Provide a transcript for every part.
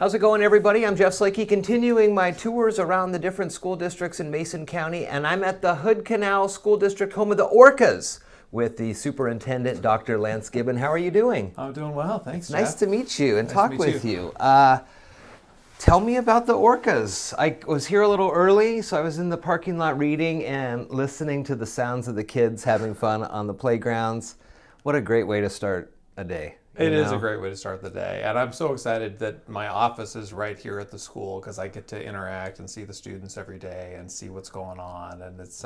How's it going, everybody? I'm Jeff Slakey, continuing my tours around the different school districts in Mason County, and I'm at the Hood Canal School District, home of the Orcas, with the Superintendent, Dr. Lance Gibbon. How are you doing? I'm doing well, thanks, Jeff. Nice to meet you and Nice talk to meet with you. Tell me about the Orcas. I was here a little early, so I was in the parking lot reading and listening to the sounds of the kids having fun on the playgrounds. What a great way to start a day. It is a great way to start the day, and I'm so excited that my office is right here at the school because I get to interact and see the students every day and see what's going on, and it's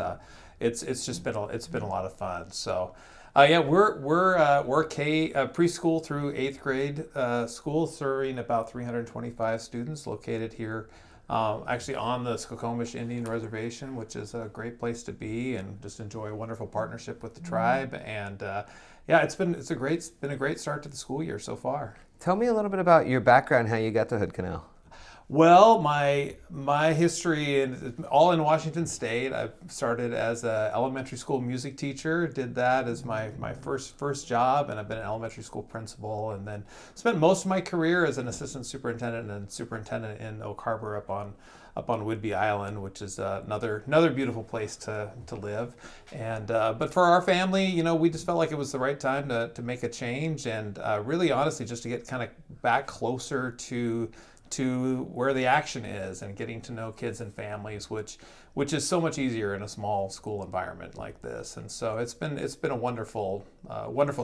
just been a lot of fun. So, yeah, we're preschool through 8th grade school, serving about 325 students, located here. Actually on the Skokomish Indian Reservation, which is a great place to be, and just enjoy a wonderful partnership with the tribe. And yeah, it's been a great start to the school year so far. Tell me a little bit about your background, how you got to Hood Canal. Well, my history all in Washington State. I started as an elementary school music teacher, did that as my first job, and I've been an elementary school principal, and then spent most of my career as an assistant superintendent and superintendent in Oak Harbor up on Whidbey Island, which is another beautiful place to live. And but for our family, we just felt like it was the right time to make a change, and really honestly just to get kind of back closer to where the action is and getting to know kids and families, which is so much easier in a small school environment like this. And so it's been a wonderful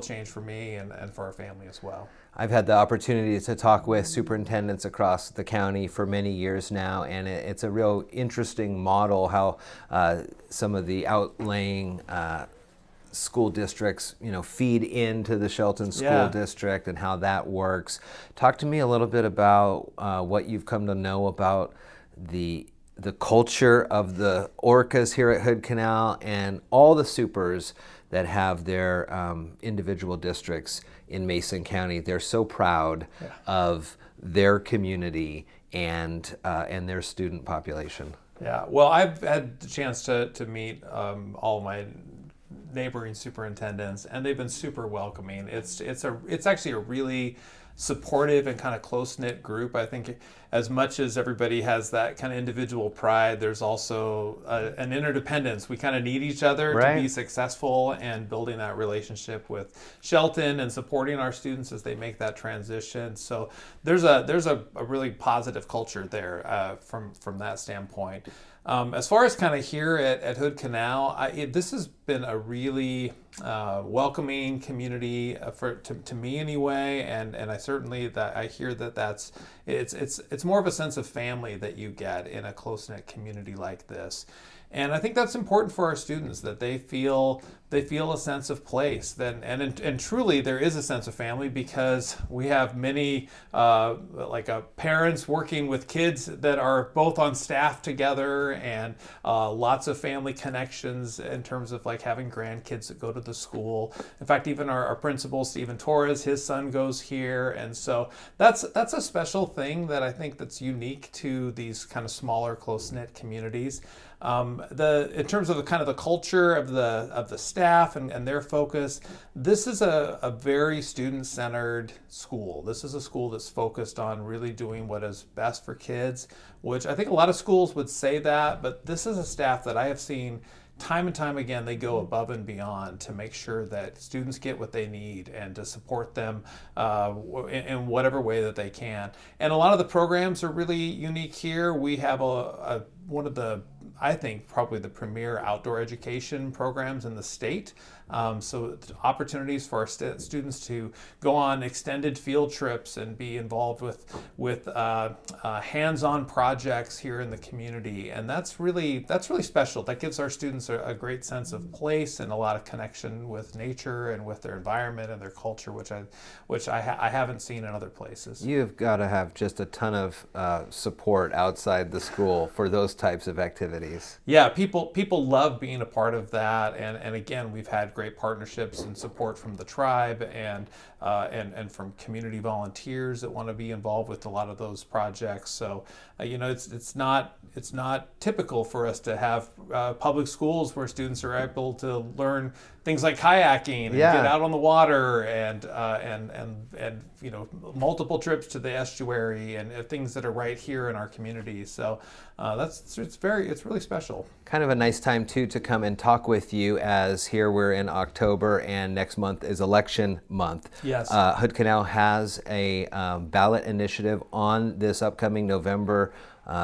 change for me and for our family as well. I've had the opportunity to talk with superintendents across the county for many years now, and it's a real interesting model how some of the outlying school districts, feed into the Shelton School District and how that works. Talk to me a little bit about what you've come to know about the culture of the Orcas here at Hood Canal and all the supers that have their individual districts in Mason County. They're so proud of their community and their student population. Yeah, well, I've had the chance to meet all my neighboring superintendents, and they've been super welcoming. It's actually a really supportive and kind of close-knit group. I think as much as everybody has that kind of individual pride, there's also an interdependence. We kind of need each other to be successful, and building that relationship with Shelton and supporting our students as they make that transition. So there's a really positive culture there from that standpoint. As far as kind of here at Hood Canal, this has been a really welcoming community to me anyway, and I certainly I hear that it's more of a sense of family that you get in a close-knit community like this. And I think that's important for our students, that they feel a sense of place. And truly there is a sense of family, because we have many parents working with kids that are both on staff together, and lots of family connections in terms of having grandkids that go to the school. In fact, even our principal, Stephen Torres, his son goes here. And so that's a special thing that I think that's unique to these kind of smaller, close-knit communities. In terms of the culture of the staff and their focus, this is a very student-centered school. This is a school that's focused on really doing what is best for kids, which I think a lot of schools would say that, but this is a staff that I have seen time and time again. They go above and beyond to make sure that students get what they need and to support them in whatever way that they can. And a lot of the programs are really unique here. We have one of the, I think, probably the premier outdoor education programs in the state. So opportunities for our students to go on extended field trips and be involved with hands-on projects here in the community, and that's really special. That gives our students a great sense of place and a lot of connection with nature and with their environment and their culture, which I haven't seen in other places. You've got to have just a ton of support outside the school for those types of activities. activities. Yeah, people love being a part of that, and again, we've had great partnerships and support from the tribe and from community volunteers that want to be involved with a lot of those projects. So, it's not typical for us to have public schools where students are able to learn things like kayaking and get out on the water and multiple trips to the estuary and things that are right here in our community. So it's really special. Kind of a nice time too to come and talk with you, as here we're in October and next month is election month. Yes. Hood Canal has a ballot initiative on this upcoming November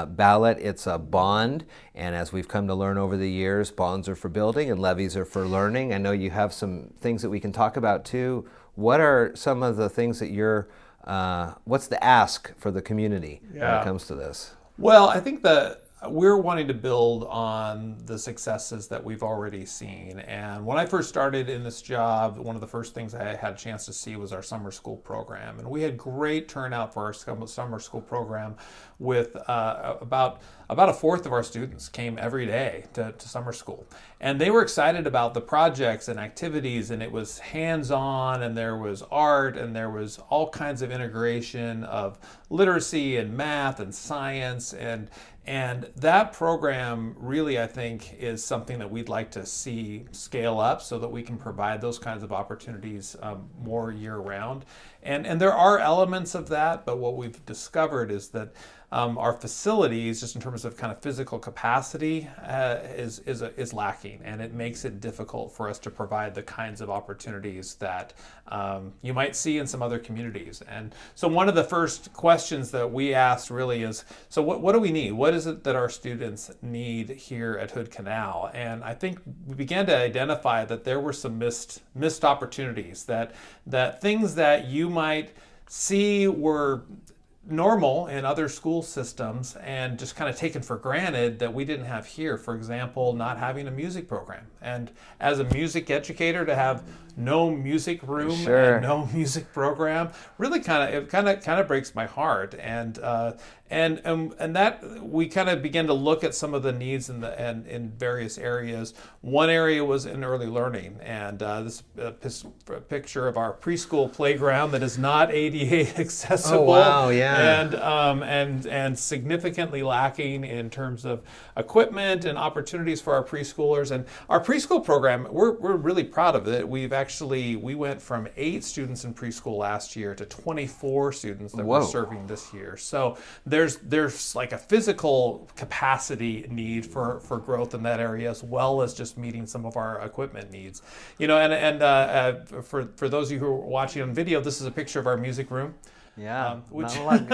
ballot. It's a bond, and as we've come to learn over the years, bonds are for building and levies are for learning. I know you have some things that we can talk about too. What are some of the things that what's the ask for the community when it comes to this? Well, I think that we're wanting to build on the successes that we've already seen. And when I first started in this job, one of the first things I had a chance to see was our summer school program. And we had great turnout for our summer school program, with about a fourth of our students came every day to summer school. And they were excited about the projects and activities, and it was hands-on, and there was art, and there was all kinds of integration of literacy and math and science, and that program really, I think, is something that we'd like to see scale up so that we can provide those kinds of opportunities more year-round. And there are elements of that, but what we've discovered is that our facilities, just in terms of kind of physical capacity, is lacking, and it makes it difficult for us to provide the kinds of opportunities that you might see in some other communities. And so one of the first questions that we asked really is, so what do we need? What is it that our students need here at Hood Canal? And I think we began to identify that there were some missed opportunities, that things that you might see were normal in other school systems and just kind of taken for granted that we didn't have here. For example, not having a music program. And as a music educator, to have no music room and no music program really kind of breaks my heart. And that we kind of began to look at some of the needs in various areas. One area was in early learning, and this picture of our preschool playground that is not ADA accessible. Oh wow, yeah. And significantly lacking in terms of equipment and opportunities for our preschoolers. And our preschool program, we're really proud of it. We went from 8 students in preschool last year to 24 students that we're serving this year. So there's like a physical capacity need for growth in that area, as well as just meeting some of our equipment needs. For those of you who are watching on video, this is a picture of our music room. Yeah, not a lot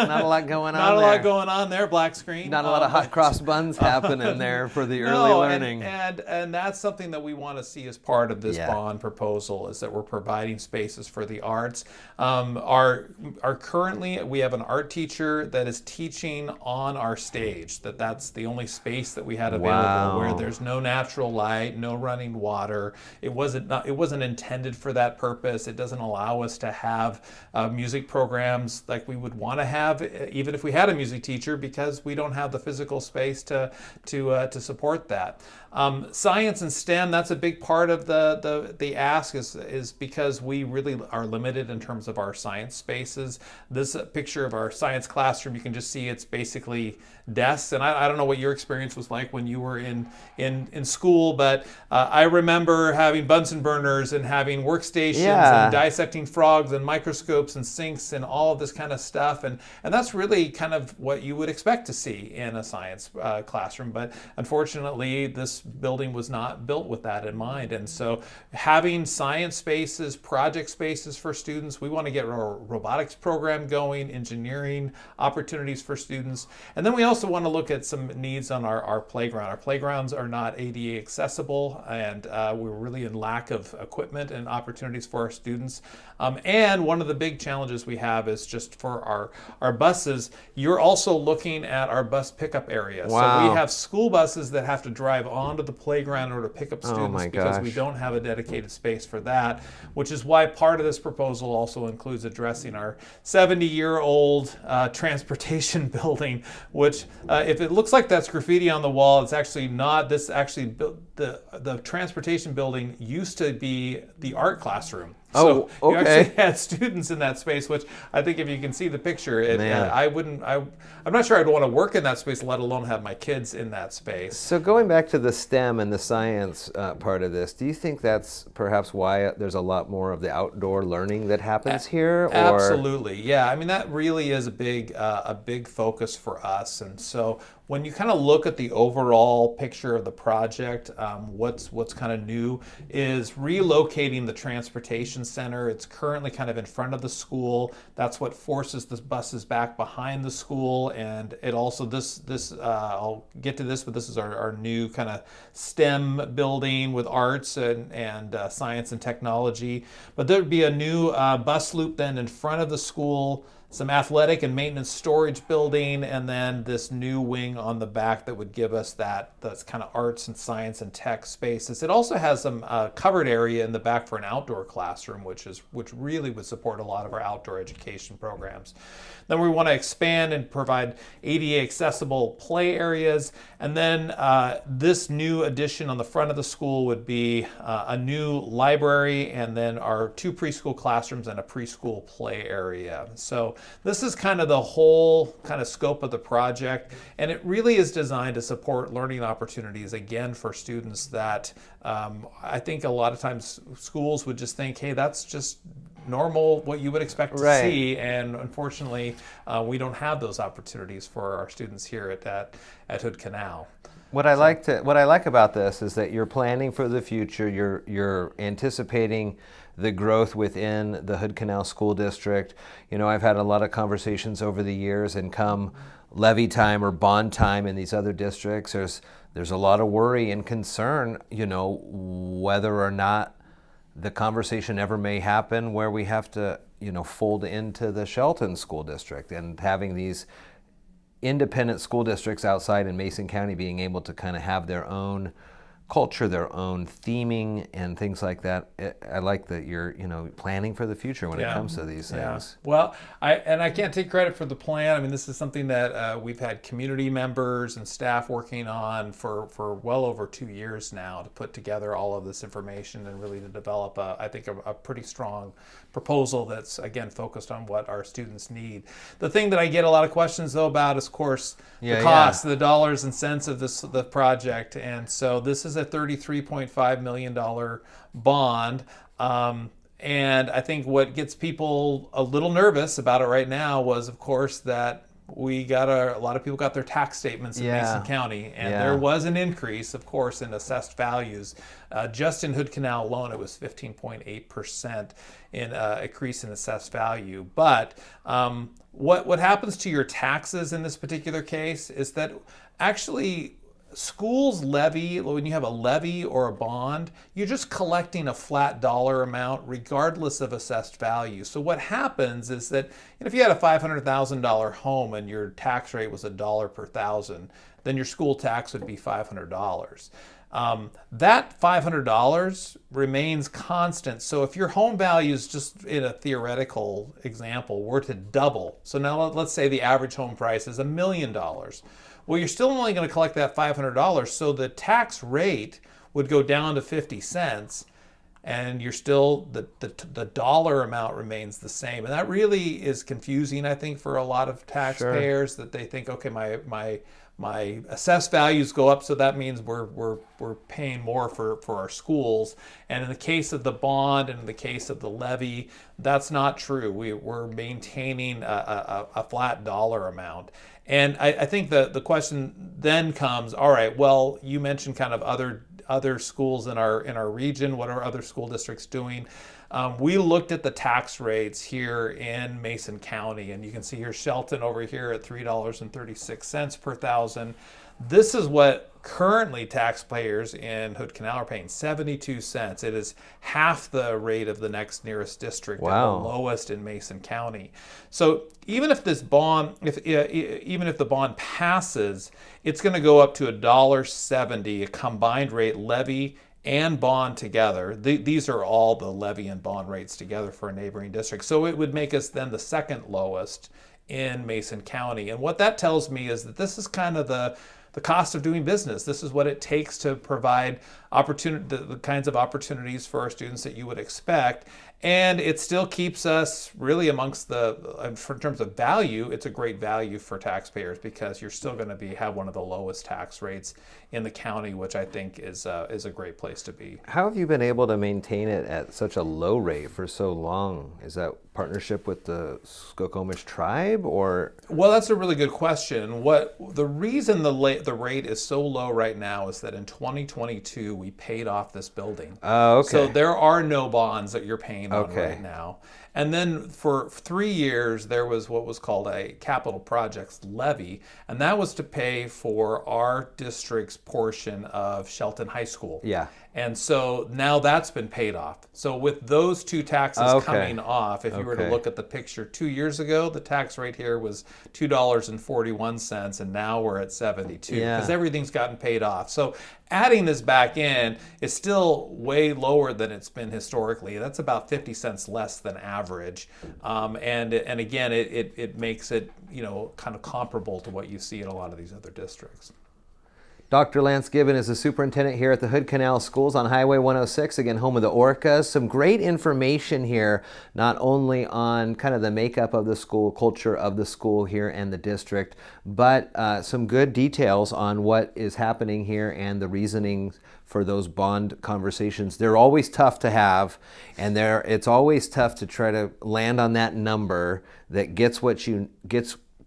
going on there. Not a lot going on there, black screen. Not a lot of hot cross buns happening there for the early learning. And that's something that we want to see as part of this bond proposal, is that we're providing spaces for the arts. Currently, we have an art teacher that is teaching on our stage. That's the only space that we had available, where there's no natural light, no running water. It wasn't intended for that purpose. It doesn't allow us to have music programs like we would want to have, even if we had a music teacher, because we don't have the physical space to support that. Science and STEM, that's a big part of the ask, is because we really are limited in terms of our science spaces. This picture of our science classroom, you can just see it's basically desks. And I don't know what your experience was like when you were in school, but I remember having Bunsen burners and having workstations and dissecting frogs and microscopes and sinks and all of this kind of stuff. And that's really kind of what you would expect to see in a science classroom. But unfortunately, this building was not built with that in mind. And so having science spaces, project spaces for students, we want to get our robotics program going, engineering opportunities for students. And then we also want to look at some needs on our playground. Our playgrounds are not ADA accessible, and we're really in lack of equipment and opportunities for our students. And one of the big challenges we have is is just for our buses. You're also looking at our bus pickup area. Wow. So we have school buses that have to drive onto the playground in order to pick up students my because we gosh. don't have a dedicated space for that, which is why part of this proposal also includes addressing our 70-year-old transportation building, which if it looks like that's graffiti on the wall, it's actually not. This actually the transportation building used to be the art classroom. So Oh, you okay. actually had students in that space, which I think if you can see the picture, Man. I'm not sure I'd want to work in that space, let alone have my kids in that space. So going back to the STEM and the science part of this, do you think that's perhaps why there's a lot more of the outdoor learning that happens here? Or? Absolutely, yeah. I mean, that really is a big focus for us. And so when you kind of look at the overall picture of the project, what's kind of new is relocating the transportation center. It's currently kind of in front of the school. That's what forces the buses back behind the school. And it also, I'll get to this, but this is our new kind of STEM building with arts and science and technology. But there would be a new bus loop then in front of the school, some athletic and maintenance storage building, and then this new wing on the back that would give us that's kind of arts and science and tech spaces. It also has some covered area in the back for an outdoor classroom, which really would support a lot of our outdoor education programs. Then we want to expand and provide ADA accessible play areas. And then this new addition on the front of the school would be a new library, and then our 2 preschool classrooms and a preschool play area. So this is kind of the whole kind of scope of the project, and it really is designed to support learning opportunities, again, for students that I think a lot of times schools would just think, hey, that's just normal, what you would expect to see, and unfortunately we don't have those opportunities for our students here at Hood Canal. What I like about this is that you're planning for the future. You're anticipating the growth within the Hood Canal School District. You know, I've had a lot of conversations over the years, and come levy time or bond time in these other districts, there's a lot of worry and concern, you know, whether or not the conversation ever may happen where we have to, you know, fold into the Shelton School District, and having these independent school districts outside in Mason County being able to kind of have their own culture, their own theming and things like that. I like that you're, you know, planning for the future when it comes to these things. Well, I can't take credit for the plan. I mean, this is something that we've had community members and staff working on for well over 2 years now to put together all of this information and really to develop I think a pretty strong proposal that's, again, focused on what our students need. The thing that I get a lot of questions though about is, of course, the cost, the dollars and cents of the project. And so this is a $33.5 million bond. And I think what gets people a little nervous about it right now was, of course, that a lot of people got their tax statements in Mason County, and there was an increase, of course, in assessed values. Just in Hood Canal alone, it was 15.8% in increase in assessed value. But what happens to your taxes in this particular case is that actually schools levy, when you have a levy or a bond, you're just collecting a flat dollar amount regardless of assessed value. So what happens is that if you had a $500,000 home and your tax rate was $1 per thousand, then your school tax would be $500. That $500 remains constant. So if your home values, just in a theoretical example, were to double, so now let's say the average home price is $1 million. Well, you're still only going to collect that $500, so the tax rate would go down to 50 cents, and you're still, the dollar amount remains the same. And that really is confusing, I think, for a lot of taxpayers, that they think, okay, my assessed values go up, so that means we're paying more for our schools. And in the case of the bond and in the case of the levy, that's not true. We're maintaining a flat dollar amount. And I think the question then comes, all right, well, you mentioned kind of other schools in our region. What are other school districts doing? We looked at the tax rates here in Mason County, and you can see here Shelton over here at $3.36 per thousand. This is what currently taxpayers in Hood Canal are paying, 72 cents. It is half the rate of the next nearest district, Wow. and the lowest in Mason County. So even if this bond, even if the bond passes, it's going to go up to $1.70, a combined rate levy and bond together. These are all the levy and bond rates together for a neighboring district. So it would make us then the second lowest in Mason County. And what that tells me is that this is kind of the cost of doing business. This is what it takes to provide the kinds of opportunities for our students that you would expect. And it still keeps us really amongst in terms of value, it's a great value for taxpayers because you're still going to have one of the lowest tax rates in the county, which I think is a great place to be. How have you been able to maintain it at such a low rate for so long? Is that partnership with the Skokomish tribe, or? Well, that's a really good question. The reason the rate is so low right now is that in 2022 we paid off this building. Oh, okay. So there are no bonds that you're paying on Okay. right now. And then for 3 years, there was what was called a capital projects levy, and that was to pay for our district's portion of Shelton High School. Yeah. And so now that's been paid off. So with those two taxes Okay. coming off, if you were to Okay. look at the picture 2 years ago, the tax rate here was $2.41, and now we're at 72 Yeah. because everything's gotten paid off. So adding this back in is still way lower than it's been historically. That's about 50 cents less than average. And again, it makes it, kind of comparable to what you see in a lot of these other districts. Dr. Lance Gibbon is the superintendent here at the Hood Canal Schools on Highway 106, again, home of the Orcas. Some great information here, not only on kind of the makeup of the school, culture of the school here and the district, but some good details on what is happening here and the reasoning for those bond conversations. They're always tough to have, and it's always tough to try to land on that number that gets to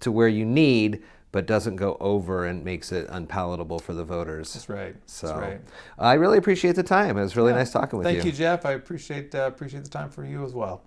where you need, but doesn't go over and makes it unpalatable for the voters. That's right. So That's right. I really appreciate the time. It was really nice talking with you. Thank you, Jeff. I appreciate the time for you as well.